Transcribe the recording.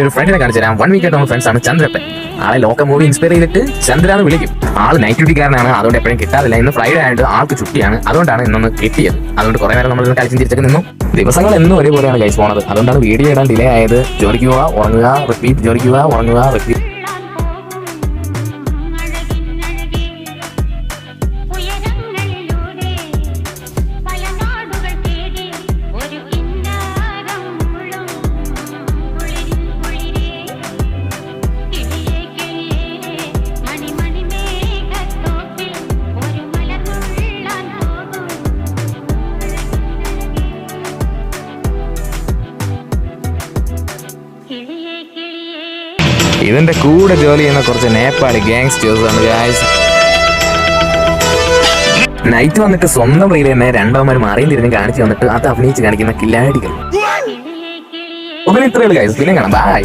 ഒരു ഫ്രണ്ടിനെ കാണിച്ചു തരാം. 1 വീക്ക് ആയിട്ട് നമ്മൾ ഫ്രണ്ട്സ് ആണ്. ചന്ദ്രപ്പൻ. ആളെ ലോക മൂവി ഇൻസ്പയർ ചെയ്തിട്ട് ചന്ദ്രാന്ന് വിളിക്കും. ആള് നൈറ്റ് ഡ്യൂട്ടിക്കാരനാണ്, അതുകൊണ്ട് എപ്പോഴും കിട്ടാറില്ല. ഇന്ന് ഫ്രൈഡേ ആയിട്ട് ആൾക്ക് ചുറ്റിയാണ്, അതുകൊണ്ടാണ് ഇന്നൊന്ന് കിട്ടിയത്. അതുകൊണ്ട് കുറെ നേരം നമ്മൾ കളിച്ചും തിരിച്ചൊക്കെ നിന്നു. ദിവസങ്ങൾ എന്നും ഒരേപോലെയാണ് ഗൈസ് പോണത്. അതുകൊണ്ടാണ് വീഡിയോ ഇടാൻ ഡിലേ ആയത്. ജോലിക്ക് പോവുക, ഉറങ്ങുക, റിപ്പീറ്റ്, ജോലിക്ക് പോവുക, ഉറങ്ങുക, റിപ്പീറ്റ്. ഇതിന്റെ കൂടെ ജോലി ചെയ്യുന്ന കുറച്ച് നേപ്പാളി ഗാങ്സ്റ്റേഴ്സ് ആണ് ഗൈസ്. നൈറ്റ് വന്നിട്ട് സ്വന്തം റീൽ തന്നെ രണ്ടാമന്മാർ മാറിയും തിരിഞ്ഞ് കാണിച്ചു വന്നിട്ട് അത് അഭിനയിച്ച് കാണിക്കുന്ന കില്ലാടികൾ. ഇത്രയുള്ളൂ ഗൈസ്. പിന്നെ കാണാം. ബൈ.